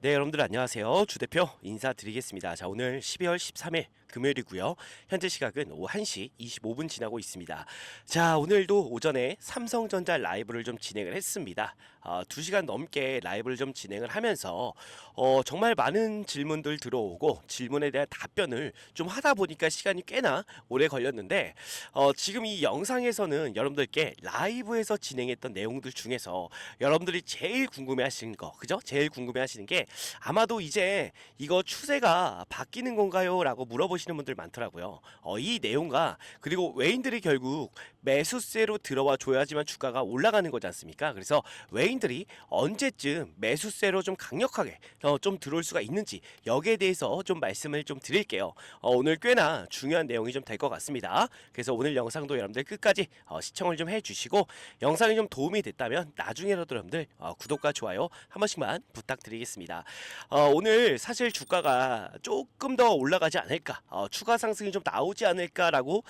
네, 여러분들 안녕하세요. 주 대표 인사드리겠습니다. 자, 오늘 12월 13일 금요일이고요. 현재 시각은 오후 1시 25분 지나고 있습니다. 자, 오늘도 오전에 삼성전자 라이브를 좀 진행을 했습니다. 2시간 넘게 라이브를 좀 진행을 하면서 정말 많은 질문들 들어오고 질문에 대한 답변을 좀 하다 보니까 시간이 꽤나 오래 걸렸는데 지금 이 영상에서는 여러분들께 라이브에서 진행했던 내용들 중에서 여러분들이 제일 궁금해하시는 거, 그죠? 제일 궁금해하시는 게 아마도 이제 이거 추세가 바뀌는 건가요? 라고 물어보시는 분들 많더라고요. 이 내용과 그리고 외인들이 결국 매수세로 들어와 줘야지만 주가가 올라가는 거지 않습니까? 그래서 외인들이 언제쯤 매수세로 좀 강력하게 좀 들어올 수가 있는지 여기에 대해서 좀 말씀을 좀 드릴게요. 오늘 꽤나 중요한 내용이 좀 될 것 같습니다. 그래서 오늘 영상도 여러분들 끝까지 시청을 좀 해주시고 영상이 좀 도움이 됐다면 나중에라도 여러분들 구독과 좋아요 한 번씩만 부탁드리겠습니다. 오늘 사실 주가가 조금 더 올라가지 않을까, 추가 상승이 좀 나오지 않을까라고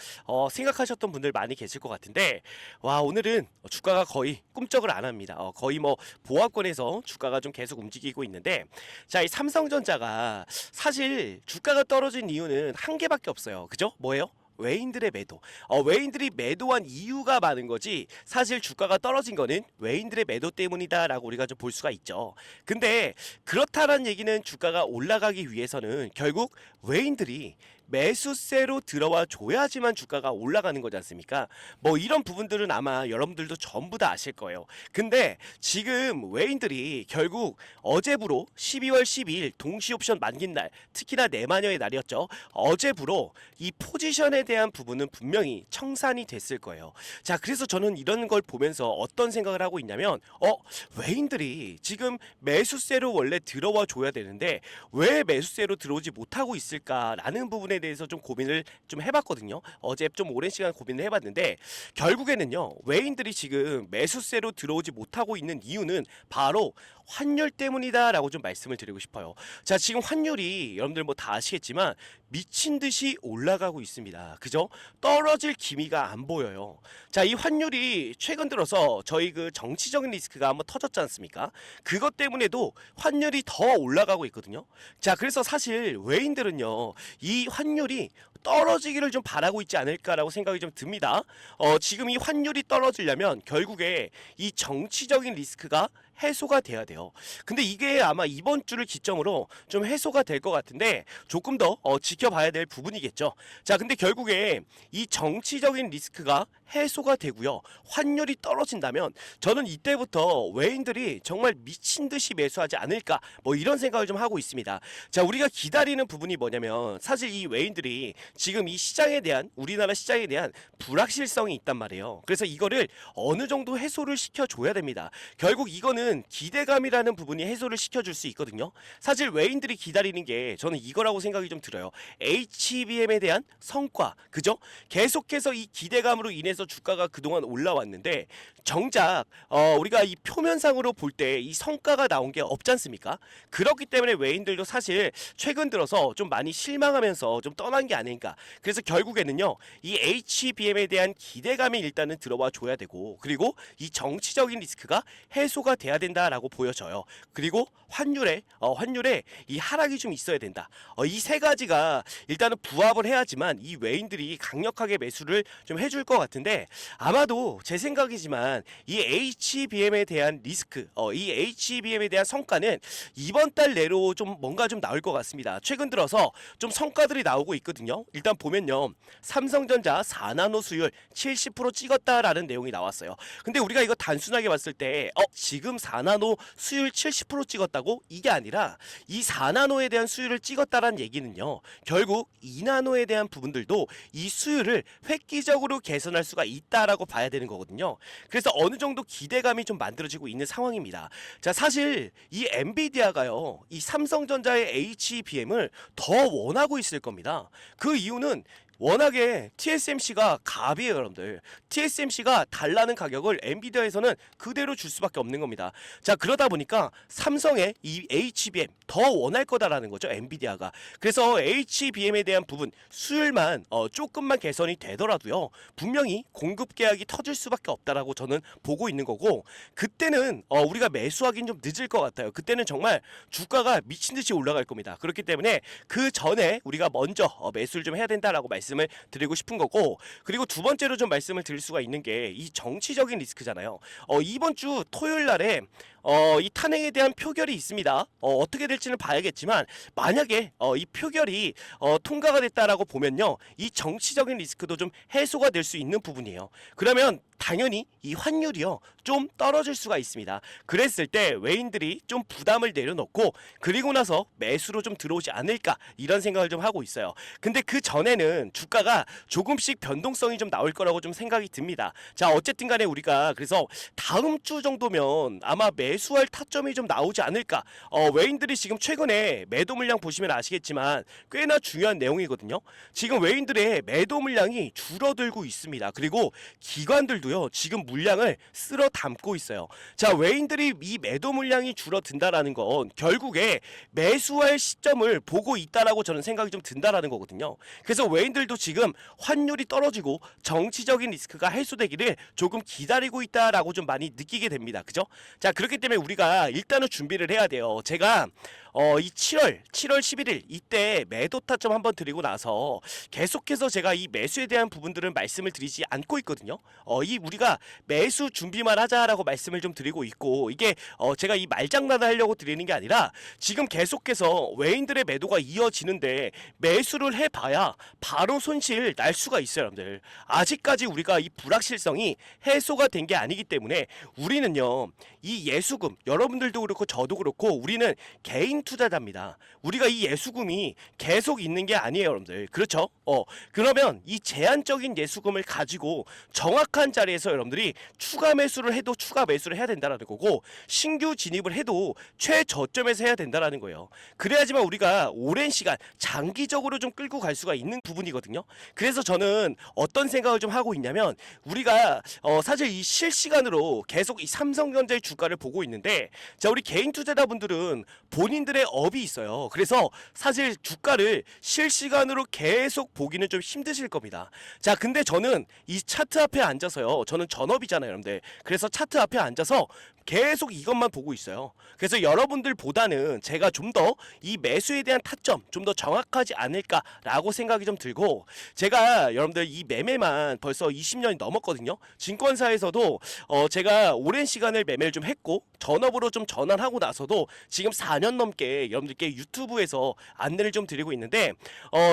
생각하셨던 분들 많이 계실 것 같은데, 와, 오늘은 주가가 거의 꿈쩍을 안 합니다. 거의 뭐 보합권에서 주가가 좀 계속 움직이고 있는데, 자, 이 삼성전자가 사실 주가가 떨어진 이유는 한 개밖에 없어요. 그죠? 뭐예요? 외인들의 매도. 외인들이 매도한 이유가 많은 거지 사실 주가가 떨어진 거는 외인들의 매도 때문이다라고 우리가 좀 볼 수가 있죠. 근데 그렇다는 얘기는 주가가 올라가기 위해서는 결국 외인들이 매수세로 들어와 줘야지만 주가가 올라가는 거지 않습니까? 뭐 이런 부분들은 아마 여러분들도 전부 다 아실 거예요. 근데 지금 외인들이 결국 어제부로 12월 12일 동시옵션 만긴 날, 특히나 내마녀의 날이었죠. 어제부로 이 포지션에 대한 부분은 분명히 청산이 됐을 거예요. 자, 그래서 저는 이런 걸 보면서 어떤 생각을 하고 있냐면 외인들이 지금 매수세로 원래 들어와 줘야 되는데 왜 매수세로 들어오지 못하고 있을까라는 부분에 대해서 좀 고민을 좀 해봤거든요. 어제 좀 오랜 시간 고민을 해봤는데 결국에는요, 외인들이 지금 매수세로 들어오지 못하고 있는 이유는 바로 환율 때문이다라고 좀 말씀을 드리고 싶어요. 자, 지금 환율이 여러분들 뭐 다 아시겠지만 미친 듯이 올라가고 있습니다. 그죠? 떨어질 기미가 안 보여요. 자, 이 환율이 최근 들어서 저희 그 정치적인 리스크가 한번 터졌지 않습니까? 그것 때문에도 환율이 더 올라가고 있거든요. 자, 그래서 사실 외인들은요, 이 환율이 떨어지기를 좀 바라고 있지 않을까라고 생각이 좀 듭니다. 지금 이 환율이 떨어지려면 결국에 이 정치적인 리스크가 해소가 돼야 돼요. 근데 이게 아마 이번 주를 기점으로 좀 해소가 될 것 같은데 조금 더 지켜봐야 될 부분이겠죠. 자, 근데 결국에 이 정치적인 리스크가 해소가 되고요, 환율이 떨어진다면 저는 이때부터 외인들이 정말 미친 듯이 매수하지 않을까, 뭐 이런 생각을 좀 하고 있습니다. 자, 우리가 기다리는 부분이 뭐냐면 사실 이 외인들이 지금 이 시장에 대한, 우리나라 시장에 대한 불확실성이 있단 말이에요. 그래서 이거를 어느 정도 해소를 시켜줘야 됩니다. 결국 이거는 기대감이라는 부분이 해소를 시켜줄 수 있거든요. 사실 외인들이 기다리는 게 저는 이거라고 생각이 좀 들어요. HBM에 대한 성과, 그죠? 계속해서 이 기대감으로 인해서 주가가 그동안 올라왔는데 정작 우리가 이 표면상으로 볼 때 이 성과가 나온 게 없지 않습니까? 그렇기 때문에 외인들도 사실 최근 들어서 좀 많이 실망하면서 좀 떠난 게 아닌가. 그래서 결국에는요, 이 HBM에 대한 기대감이 일단은 들어와 줘야 되고, 그리고 이 정치적인 리스크가 해소가 돼야 된다라고 보여져요. 그리고 환율에 이 하락이 좀 있어야 된다. 이 세 가지가 일단은 부합을 해야지만 이 외인들이 강력하게 매수를 좀 해줄 것 같은데, 아마도 제 생각이지만 이 HBM에 대한 리스크, 이 HBM에 대한 성과는 이번 달 내로 좀 뭔가 좀 나올 것 같습니다. 최근 들어서 좀 성과들이 나오고 있거든요. 일단 보면요, 삼성전자 4나노 수율 70% 찍었다라는 내용이 나왔어요. 근데 우리가 이거 단순하게 봤을 때 지금 4나노 수율 70% 찍었다고? 이게 아니라 이 4나노에 대한 수율을 찍었다라는 얘기는요, 결국 2나노에 대한 부분들도 이 수율을 획기적으로 개선할 수가 있다라고 봐야 되는 거거든요. 그래서 어느 정도 기대감이 좀 만들어지고 있는 상황입니다. 자, 사실 이 엔비디아가요, 이 삼성전자의 HBM을 더 원하고 있을 겁니다. 그 이유는 워낙에 TSMC가 갑이에요, 여러분들. TSMC가 달라는 가격을 엔비디아에서는 그대로 줄 수밖에 없는 겁니다. 자, 그러다 보니까 삼성의 이 HBM 더 원할 거다라는 거죠, 엔비디아가. 그래서 HBM에 대한 부분 수율만 조금만 개선이 되더라도요, 분명히 공급 계약이 터질 수밖에 없다라고 저는 보고 있는 거고, 그때는 우리가 매수하기는 좀 늦을 것 같아요. 그때는 정말 주가가 미친 듯이 올라갈 겁니다. 그렇기 때문에 그 전에 우리가 먼저 매수를 좀 해야 된다라고 말씀을 드리고 싶은 거고, 그리고 두 번째로 좀 말씀을 드릴 수가 있는 게 이 정치적인 리스크잖아요. 이번 주 토요일 날에 이 탄핵에 대한 표결이 있습니다. 어떻게 될지는 봐야겠지만, 만약에 이 표결이 통과가 됐다라고 보면요, 이 정치적인 리스크도 좀 해소가 될 수 있는 부분이에요. 그러면 당연히 이 환율이요, 좀 떨어질 수가 있습니다. 그랬을 때 외인들이 좀 부담을 내려놓고 그리고 나서 매수로 좀 들어오지 않을까, 이런 생각을 좀 하고 있어요. 근데 그 전에는 주가가 조금씩 변동성이 좀 나올 거라고 좀 생각이 듭니다. 자, 어쨌든 간에 우리가 그래서 다음 주 정도면 아마 매수할 타점이 좀 나오지 않을까. 외인들이 지금 최근에 매도 물량 보시면 아시겠지만 꽤나 중요한 내용이거든요. 지금 외인들의 매도 물량이 줄어들고 있습니다. 그리고 기관들도요, 지금 물량을 쓸어 담고 있어요. 자, 외인들이 이 매도 물량이 줄어든다라는 건 결국에 매수할 시점을 보고 있다라고 저는 생각이 좀 든다라는 거거든요. 그래서 외인들도 지금 환율이 떨어지고 정치적인 리스크가 해소되기를 조금 기다리고 있다라고 좀 많이 느끼게 됩니다. 그죠? 자, 그렇기 때문에 우리가 일단은 준비를 해야 돼요. 제가 이 7월 11일 이때 매도 타점 한번 드리고 나서 계속해서 제가 이 매수에 대한 부분들은 말씀을 드리지 않고 있거든요. 이 우리가 매수 준비만 하자라고 말씀을 좀 드리고 있고, 이게 제가 이 말장난을 하려고 드리는 게 아니라 지금 계속해서 외인들의 매도가 이어지는데 매수를 해봐야 바로 손실 날 수가 있어요, 여러분들. 아직까지 우리가 이 불확실성이 해소가 된 게 아니기 때문에 우리는요, 이 예수금, 여러분들도 그렇고 저도 그렇고 우리는 개인 투자자입니다. 우리가 이 예수금이 계속 있는 게 아니에요, 여러분들. 그렇죠? 그러면 이 제한적인 예수금을 가지고 정확한 자리에서 여러분들이 추가 매수를 해도 추가 매수를 해야 된다라는 거고, 신규 진입을 해도 최저점에서 해야 된다라는 거예요. 그래야지만 우리가 오랜 시간 장기적으로 좀 끌고 갈 수가 있는 부분이거든요. 그래서 저는 어떤 생각을 좀 하고 있냐면, 우리가 사실 이 실시간으로 계속 이 삼성전자의 주가를 보고 있는데, 자, 우리 개인 투자자분들은 본인들의 업이 있어요. 그래서 사실 주가를 실시간으로 계속 보기는 좀 힘드실 겁니다. 자, 근데 저는 이 차트 앞에 앉아서요, 저는 전업이잖아요, 여러분들. 그래서 차트 앞에 앉아서 계속 이것만 보고 있어요. 그래서 여러분들보다는 제가 좀 더 이 매수에 대한 타점 좀 더 정확하지 않을까라고 생각이 좀 들고, 제가 여러분들 이 매매만 벌써 20년이 넘었거든요. 증권사에서도 제가 오랜 시간을 매매를 좀 했고 전업으로 좀 전환하고 나서도 지금 4년 넘게 여러분들께 유튜브에서 안내를 좀 드리고 있는데,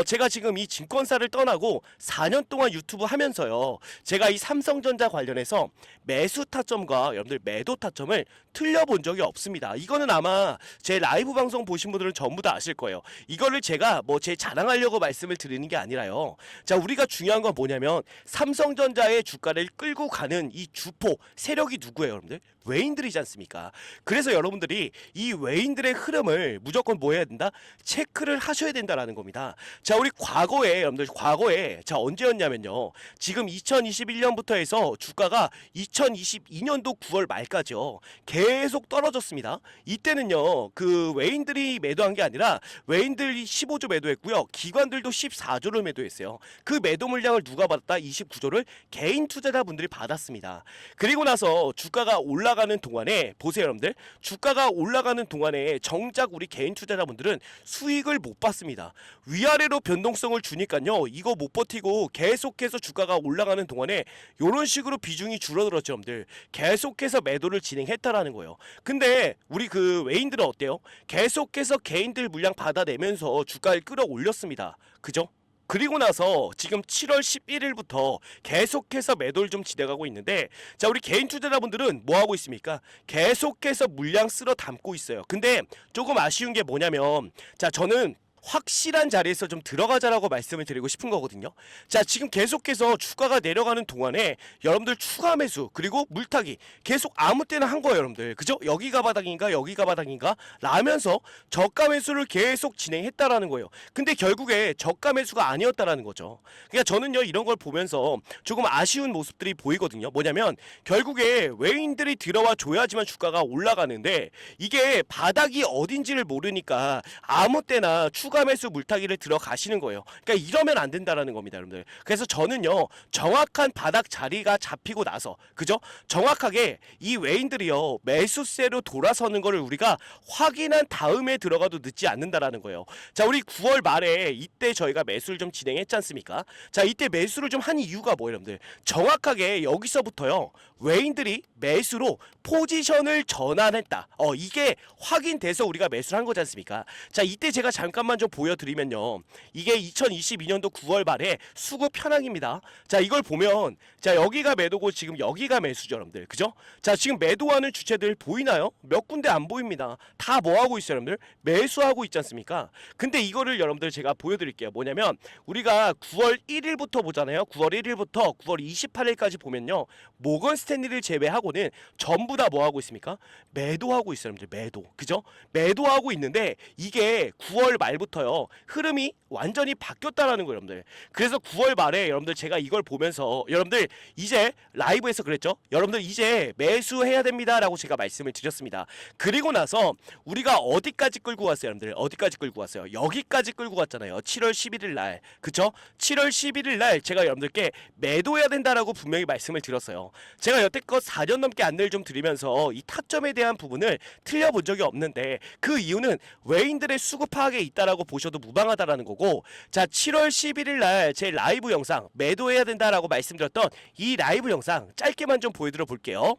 제가 지금 이 증권사를 떠나고 4년 동안 유튜브 하면서요, 제가 이 삼성전자 관련해서 매수 타점과 여러분들 매도 타점을 틀려본 적이 없습니다. 이거는 아마 제 라이브 방송 보신 분들은 전부 다 아실 거예요. 이거를 제가 뭐 제 자랑하려고 말씀을 드리는 게 아니라요. 자, 우리가 중요한 건 뭐냐면 삼성전자의 주가를 끌고 가는 이 주포 세력이 누구예요, 여러분들? 외인들이지 않습니까? 그래서 여러분들이 이 외인들의 흐름을 무조건 뭐 해야 된다? 체크를 하셔야 된다라는 겁니다. 자, 우리 과거에 여러분들, 과거에 자 언제였냐면요, 지금 2021년부터 해서 주가가 2022년도 9월 말까지요, 계속 떨어졌습니다. 이때는요, 그 외인들이 매도한 게 아니라 외인들이 15조 매도했고요, 기관들도 14조를 매도했어요. 그 매도 물량을 누가 받았다? 29조를 개인 투자자분들이 받았습니다. 그리고 나서 주가가 올라가는 동안에 보세요, 여러분들. 주가가 올라가는 동안에 정작 우리 개인 투자자분들은 수익을 못 받습니다. 위아래로 변동성을 주니까요, 이거 못 버티고 계속해서 주가가 올라가는 동안에 이런 식으로 비중이 줄어들었죠, 여러분들. 계속해서 매도를 진행했다라는 거예요. 근데 우리 그 외인들은 어때요? 계속해서 개인들 물량 받아내면서 주가를 끌어올렸습니다. 그죠? 그리고 나서 지금 7월 11일부터 계속해서 매도를 좀 진행하고 있는데, 자, 우리 개인 투자자분들은 뭐 하고 있습니까? 계속해서 물량 쓸어 담고 있어요. 근데 조금 아쉬운 게 뭐냐면, 자, 저는 확실한 자리에서 좀 들어가자라고 말씀을 드리고 싶은 거거든요. 자, 지금 계속해서 주가가 내려가는 동안에 여러분들 추가 매수 그리고 물타기 계속 아무 때나 한 거예요, 여러분들. 그죠? 여기가 바닥인가 여기가 바닥인가 라면서 저가 매수를 계속 진행했다라는 거예요. 근데 결국에 저가 매수가 아니었다라는 거죠. 그러니까 저는요, 이런 걸 보면서 조금 아쉬운 모습들이 보이거든요. 뭐냐면 결국에 외인들이 들어와 줘야지만 주가가 올라가는데 이게 바닥이 어딘지를 모르니까 아무 때나 추가 매수 물타기를 들어가시는 거예요. 그러니까 이러면 안 된다라는 겁니다, 여러분들. 그래서 저는요, 정확한 바닥 자리가 잡히고 나서, 그죠? 정확하게 이 외인들이요, 매수세로 돌아서는 거를 우리가 확인한 다음에 들어가도 늦지 않는다라는 거예요. 자, 우리 9월 말에 이때 저희가 매수를 좀 진행했지 않습니까? 자, 이때 매수를 좀 한 이유가 뭐예요, 여러분들? 정확하게 여기서부터요, 외인들이 매수로 포지션을 전환했다. 이게 확인돼서 우리가 매수를 한 거지 않습니까? 자, 이때 제가 잠깐만 좀 보여드리면요, 이게 2022년도 9월 말에 수급 현황입니다. 자, 이걸 보면 자, 여기가 매도고 지금 여기가 매수죠, 여러분들. 그죠? 자, 지금 매도하는 주체들 보이나요? 몇 군데 안 보입니다. 다 뭐 하고 있어요, 여러분들? 매수하고 있지 않습니까? 근데 이거를 여러분들 제가 보여드릴게요. 뭐냐면 우리가 9월 1일부터 보잖아요. 9월 1일부터 9월 28일까지 보면요, 모건 스탠리를 제외하고는 전부 다 뭐 하고 있습니까? 매도하고 있어요, 여러분들. 매도. 그죠? 매도하고 있는데 이게 9월 말부터요, 흐름이 완전히 바뀌었다라는 거예요, 여러분들. 그래서 9월 말에 여러분들 제가 이걸 보면서 여러분들 이제 라이브에서 그랬죠? 여러분들 이제 매수해야 됩니다라고 제가 말씀을 드렸습니다. 그리고 나서 우리가 어디까지 끌고 왔어요, 여러분들? 어디까지 끌고 왔어요? 여기까지 끌고 왔잖아요. 7월 11일 날. 그쵸? 7월 11일 날 제가 여러분들께 매도해야 된다라고 분명히 말씀을 드렸어요. 제가 여태껏 4년 넘게 안내를 좀 드리면서 이 타점에 대한 부분을 틀려본 적이 없는데 그 이유는 외인들의 수급 파악에 있다라고 보셔도 무방하다라는 거고, 자, 7월 11일 날 제 라이브 영상 매도해야 된다라고 말씀드렸던 이 라이브 영상 짧게만 좀 보여드려 볼게요.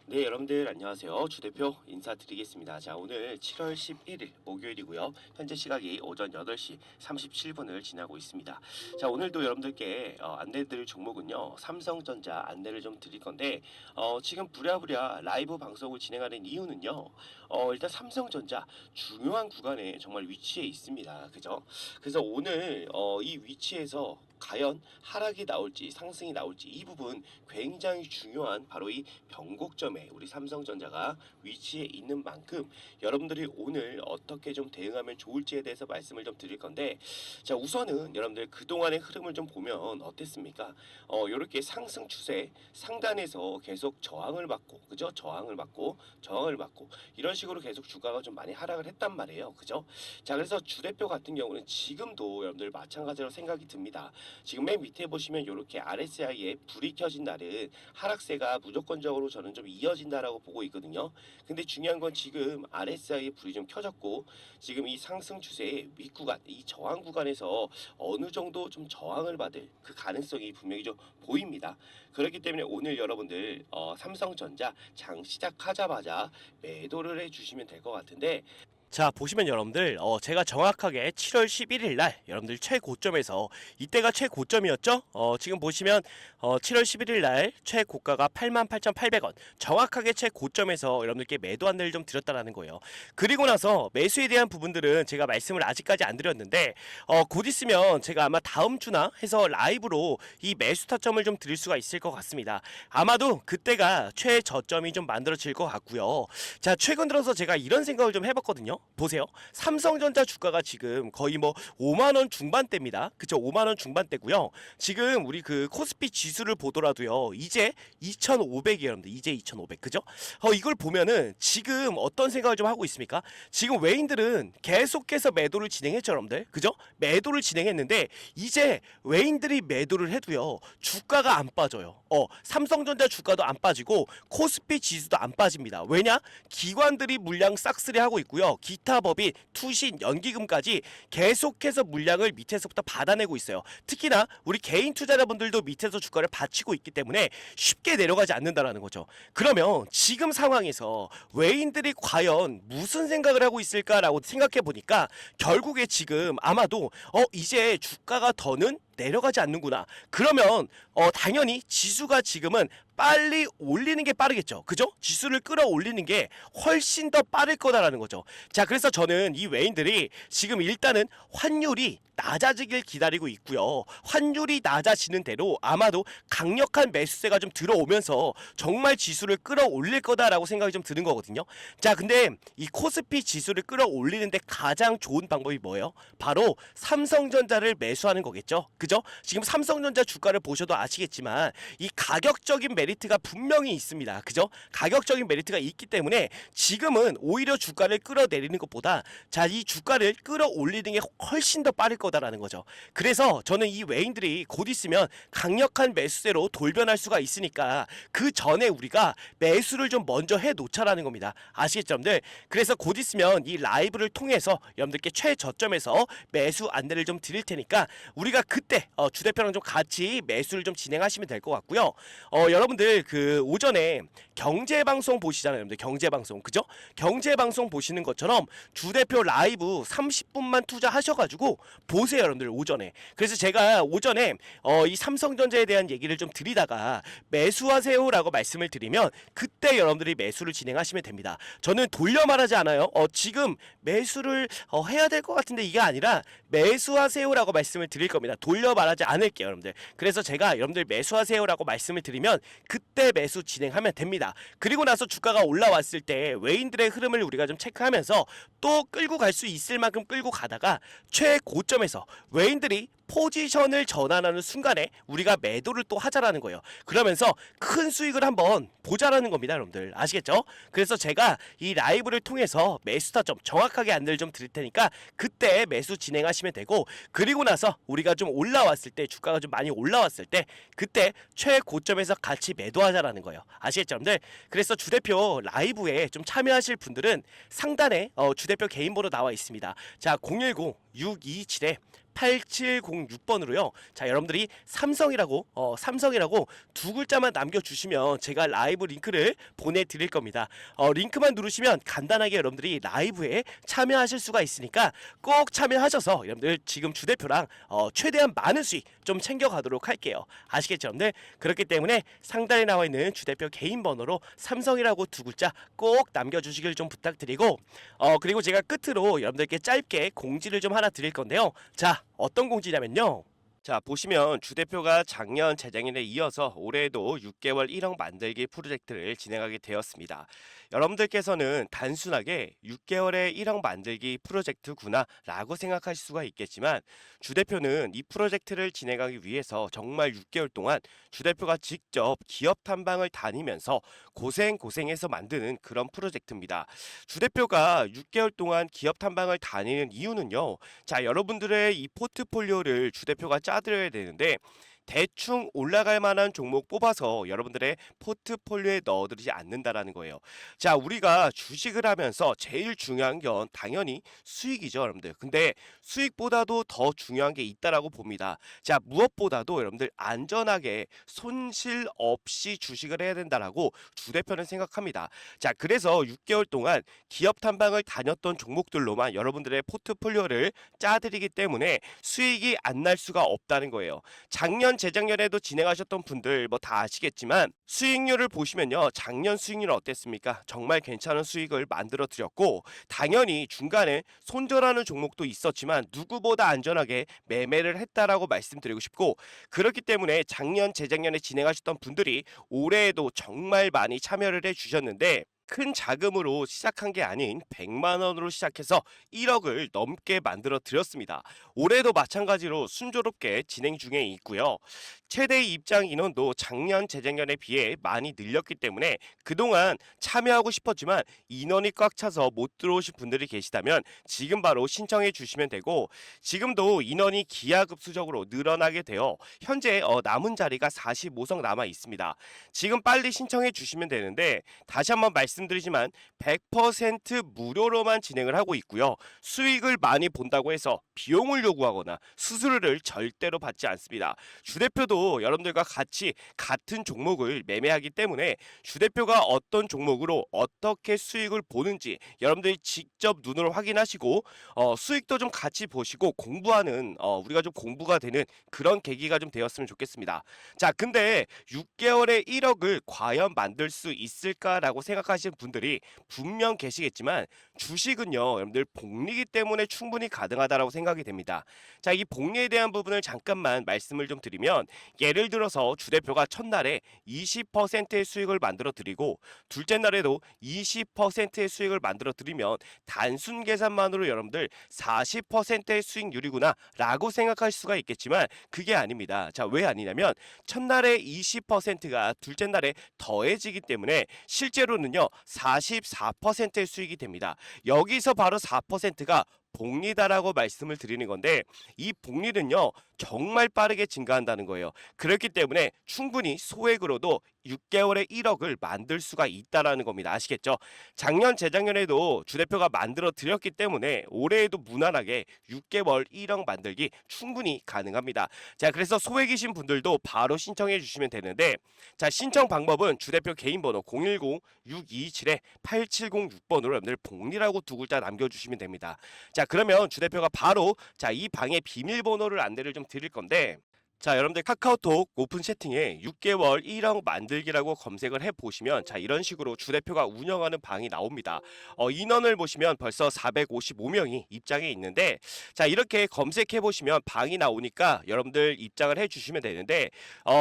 네, 여러분들 안녕하세요. 주 대표 인사드리겠습니다. 자, 오늘 7월 11일 목요일이고요. 현재 시각이 오전 8시 37분을 지나고 있습니다. 자, 오늘도 여러분들께 안내드릴 종목은요, 삼성전자 안내를 좀 드릴 건데, 지금 부랴부랴 라이브 방송을 진행하는 이유는요, 일단 삼성전자 중요한 구간에 정말 위치해 있습니다. 그죠? 그래서 오늘 이 위치에서 과연 하락이 나올지 상승이 나올지 이 부분 굉장히 중요한 바로 이 변곡점에 우리 삼성전자가 위치해 있는 만큼 여러분들이 오늘 어떻게 좀 대응하면 좋을지에 대해서 말씀을 좀 드릴 건데, 자, 우선은 여러분들 그동안의 흐름을 좀 보면 어땠습니까? 이렇게 상승 추세 상단에서 계속 저항을 받고, 그죠? 저항을 받고 이런 식으로 계속 주가가 좀 많이 하락을 했단 말이에요. 그죠? 자, 그래서 주 대표 같은 경우는 지금도 여러분들 마찬가지로 생각이 듭니다. 지금 맨 밑에 보시면 이렇게 RSI에 불이 켜진 날은 하락세가 무조건적으로 저는 좀 이어진다라고 보고 있거든요. 근데 중요한 건 지금 RSI에 불이 좀 켜졌고 지금 이 상승 추세의 윗구간, 이 저항 구간에서 어느 정도 좀 저항을 받을 그 가능성이 분명히 좀 보입니다. 그렇기 때문에 오늘 여러분들 삼성전자 장 시작하자마자 매도를 해주시면 될 것 같은데, 자, 보시면 여러분들 제가 정확하게 7월 11일 날 여러분들 최고점에서 이때가 최고점이었죠? 지금 보시면 7월 11일 날 최고가가 88,800원, 정확하게 최고점에서 여러분들께 매도 안내를 좀 드렸다라는 거예요. 그리고 나서 매수에 대한 부분들은 제가 말씀을 아직까지 안 드렸는데 곧 있으면 제가 아마 다음 주나 해서 라이브로 이 매수 타점을 좀 드릴 수가 있을 것 같습니다. 아마도 그때가 최저점이 좀 만들어질 것 같고요. 자, 최근 들어서 제가 이런 생각을 좀 해봤거든요. 보세요. 삼성전자 주가가 지금 거의 뭐 5만원 중반대입니다. 그쵸? 5만원 중반대고요. 지금 우리 그 코스피 지수를 보더라도요, 이제 2,500이에요, 여러분들. 이제 2,500. 그죠? 이걸 보면은 지금 어떤 생각을 좀 하고 있습니까? 지금 외인들은 계속해서 매도를 진행했죠, 여러분들. 그죠? 매도를 진행했는데 이제 외인들이 매도를 해도요, 주가가 안 빠져요. 삼성전자 주가도 안 빠지고 코스피 지수도 안 빠집니다. 왜냐? 기관들이 물량 싹쓸이 하고 있고요. 기타 법인, 투신, 연기금까지 계속해서 물량을 밑에서부터 받아내고 있어요. 특히나 우리 개인 투자자분들도 밑에서 주가를 받치고 있기 때문에 쉽게 내려가지 않는다라는 거죠. 그러면 지금 상황에서 외인들이 과연 무슨 생각을 하고 있을까라고 생각해 보니까 결국에 지금 아마도 이제 주가가 더는 내려가지 않는구나. 그러면 당연히 지수가 지금은 빨리 올리는 게 빠르겠죠. 그죠? 지수를 끌어올리는 게 훨씬 더 빠를 거다라는 거죠. 자, 그래서 저는 이 외인들이 지금 일단은 환율이 낮아지길 기다리고 있고요. 환율이 낮아지는 대로 아마도 강력한 매수세가 좀 들어오면서 정말 지수를 끌어올릴 거다라고 생각이 좀 드는 거거든요. 자, 근데 이 코스피 지수를 끌어올리는데 가장 좋은 방법이 뭐예요? 바로 삼성전자를 매수하는 거겠죠. 그죠? 지금 삼성전자 주가를 보셔도 아시겠지만 이 가격적인 메리트가 분명히 있습니다. 그죠? 가격적인 메리트가 있기 때문에 지금은 오히려 주가를 끌어내리는 것보다 자, 이 주가를 끌어올리는 게 훨씬 더 빠를 거다라는 거죠. 그래서 저는 이 외인들이 곧 있으면 강력한 매수세로 돌변할 수가 있으니까 그 전에 우리가 매수를 좀 먼저 해 놓자라는 겁니다. 아시겠죠, 여러분들? 그래서 곧 있으면 이 라이브를 통해서 여러분들께 최저점에서 매수 안내를 좀 드릴 테니까 우리가 그때 주대표랑 좀 같이 매수를 좀 진행하시면 될 것 같고요. 여러분들 그 오전에 경제방송 보시잖아요, 여러분들. 경제방송, 그죠? 경제방송 보시는 것처럼 주대표 라이브 30분만 투자하셔가지고 보세요, 여러분들. 오전에. 그래서 제가 오전에 이 삼성전자에 대한 얘기를 좀 드리다가 매수하세요라고 말씀을 드리면 그때 여러분들이 매수를 진행하시면 됩니다. 저는 돌려 말하지 않아요. 지금 매수를 해야 될 것 같은데 이게 아니라 매수하세요라고 말씀을 드릴 겁니다. 돌려 말하지 않을게요, 여러분들. 그래서 제가 여러분들 매수하세요라고 말씀을 드리면 그때 매수 진행하면 됩니다. 그리고 나서 주가가 올라왔을 때 외인들의 흐름을 우리가 좀 체크하면서 또 끌고 갈 수 있을 만큼 끌고 가다가 최고점에서 외인들이 포지션을 전환하는 순간에 우리가 매도를 또 하자라는 거예요. 그러면서 큰 수익을 한번 보자라는 겁니다, 여러분들. 아시겠죠? 그래서 제가 이 라이브를 통해서 매수 타점 정확하게 안내를 좀 드릴 테니까 그때 매수 진행하시면 되고, 그리고 나서 우리가 좀 올라왔을 때, 주가가 좀 많이 올라왔을 때 그때 최고점에서 같이 매도하자라는 거예요. 아시겠죠, 여러분들? 그래서 주대표 라이브에 좀 참여하실 분들은 상단에 주대표 개인 번호 나와 있습니다. 자, 010-627에 8706번으로요. 자, 여러분들이 삼성이라고 두 글자만 남겨주시면 제가 라이브 링크를 보내드릴 겁니다. 링크만 누르시면 간단하게 여러분들이 라이브에 참여하실 수가 있으니까 꼭 참여하셔서 여러분들 지금 주대표랑 최대한 많은 수익 좀 챙겨가도록 할게요. 아시겠죠, 여러분들? 그렇기 때문에 상단에 나와 있는 주대표 개인 번호로 삼성이라고 두 글자 꼭 남겨주시길 좀 부탁드리고, 그리고 제가 끝으로 여러분들께 짧게 공지를 좀 하나 드릴 건데요. 자, 어떤 공지냐면요. 자, 보시면 주대표가 작년 재작년에 이어서 올해에도 6개월 1억 만들기 프로젝트를 진행하게 되었습니다. 여러분들께서는 단순하게 6개월에 1억 만들기 프로젝트구나 라고 생각하실 수가 있겠지만, 주대표는 이 프로젝트를 진행하기 위해서 정말 6개월 동안 주대표가 직접 기업 탐방을 다니면서 고생해서 만드는 그런 프로젝트입니다. 주대표가 6개월 동안 기업 탐방을 다니는 이유는요. 자, 여러분들의 이 포트폴리오를 주대표가 짜드려야 되는데 대충 올라갈 만한 종목 뽑아서 여러분들의 포트폴리오에 넣어드리지 않는다라는 거예요. 자, 우리가 주식을 하면서 제일 중요한 건 당연히 수익이죠, 여러분들. 근데 수익보다도 더 중요한 게 있다라고 봅니다. 자, 무엇보다도 여러분들 안전하게 손실 없이 주식을 해야 된다라고 주대표는 생각합니다. 자, 그래서 6개월 동안 기업 탐방을 다녔던 종목들로만 여러분들의 포트폴리오를 짜드리기 때문에 수익이 안 날 수가 없다는 거예요. 작년 재작년에도 진행하셨던 분들 뭐 다 아시겠지만 수익률을 보시면요, 작년 수익률은 어땠습니까? 정말 괜찮은 수익을 만들어 드렸고, 당연히 중간에 손절하는 종목도 있었지만 누구보다 안전하게 매매를 했다라고 말씀드리고 싶고, 그렇기 때문에 작년 재작년에 진행하셨던 분들이 올해에도 정말 많이 참여를 해 주셨는데, 큰 자금으로 시작한 게 아닌 100만 원으로 시작해서 1억을 넘게 만들어 드렸습니다. 올해도 마찬가지로 순조롭게 진행 중에 있고요. 최대 입장 인원도 작년 재작년에 비해 많이 늘렸기 때문에 그동안 참여하고 싶었지만 인원이 꽉 차서 못 들어오신 분들이 계시다면 지금 바로 신청해 주시면 되고, 지금도 인원이 기하급수적으로 늘어나게 되어 현재 남은 자리가 45석 남아 있습니다. 지금 빨리 신청해 주시면 되는데, 다시 한번 말씀 말씀드리지만 100% 무료로만 진행을 하고 있고요. 수익을 많이 본다고 해서 비용을 요구하거나 수수료를 절대로 받지 않습니다. 주 대표도 여러분들과 같이 같은 종목을 매매하기 때문에 주 대표가 어떤 종목으로 어떻게 수익을 보는지 여러분들이 직접 눈으로 확인하시고 수익도 좀 같이 보시고 공부하는 우리가 좀 공부가 되는 그런 계기가 좀 되었으면 좋겠습니다. 자, 근데 6개월에 1억을 과연 만들 수 있을까라고 생각하시는 분들이 분명 계시겠지만 주식은요, 여러분들 복리기 때문에 충분히 가능하다라고 생각이 됩니다. 자, 이 복리에 대한 부분을 잠깐만 말씀을 좀 드리면 예를 들어서 주 대표가 첫날에 20%의 수익을 만들어 드리고 둘째 날에도 20%의 수익을 만들어 드리면 단순 계산만으로 여러분들 40%의 수익률이구나 라고 생각할 수가 있겠지만 그게 아닙니다. 자, 왜 아니냐면 첫날에 20%가 둘째 날에 더해지기 때문에 실제로는요 44%의 수익이 됩니다. 여기서 바로 4%가 복리다라고 말씀을 드리는 건데 이 복리는요 정말 빠르게 증가한다는 거예요. 그렇기 때문에 충분히 소액으로도 6개월에 1억을 만들 수가 있다라는 겁니다. 아시겠죠? 작년 재작년에도 주 대표가 만들어 드렸기 때문에 올해에도 무난하게 6개월 1억 만들기 충분히 가능합니다. 자, 그래서 소액이신 분들도 바로 신청해 주시면 되는데 자, 신청 방법은 주 대표 개인 번호 010-627-8706번으로 여러분들 복리라고 두 글자 남겨주시면 됩니다. 자, 그러면 주 대표가 바로 자, 이 방의 비밀번호를 안내를 좀 드릴 건데 자, 여러분들 카카오톡 오픈 채팅에 6개월 1억 만들기라고 검색을 해보시면 자, 이런 식으로 주 대표가 운영하는 방이 나옵니다. 인원을 보시면 벌써 455명이 입장해 있는데 자, 이렇게 검색해보시면 방이 나오니까 여러분들 입장을 해주시면 되는데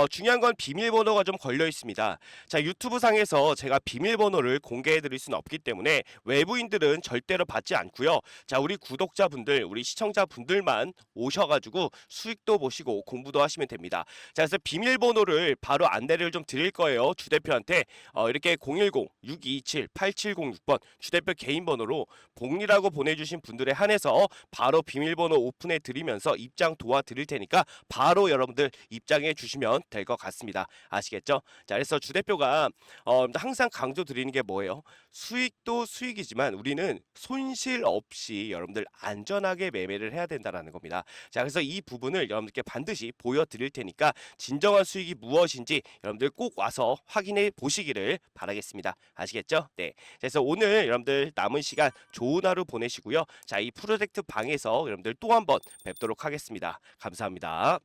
중요한 건 비밀번호가 좀 걸려 있습니다. 자, 유튜브 상에서 제가 비밀번호를 공개해 드릴 수는 없기 때문에 외부인들은 절대로 받지 않고요. 자, 우리 구독자분들, 우리 시청자분들만 오셔가지고 수익도 보시고 공부도 하시면 됩니다. 자, 그래서 비밀번호를 바로 안내를 좀 드릴 거예요. 주 대표한테 이렇게 010-627-8706번 주 대표 개인 번호로 복리라고 보내주신 분들에 한해서 바로 비밀번호 오픈해 드리면서 입장 도와드릴 테니까 바로 여러분들 입장해 주시면 될 것 같습니다. 아시겠죠? 자, 그래서 주 대표가 항상 강조 드리는 게 뭐예요? 수익도 수익이지만 우리는 손실 없이 여러분들 안전하게 매매를 해야 된다는 겁니다. 자, 그래서 이 부분을 여러분들께 반드시 보여드릴 테니까 진정한 수익이 무엇인지 여러분들 꼭 와서 확인해 보시기를 바라겠습니다. 아시겠죠? 네. 그래서 오늘 여러분들 남은 시간 좋은 하루 보내시고요. 자, 이 프로젝트 방에서 여러분들 또 한번 뵙도록 하겠습니다. 감사합니다.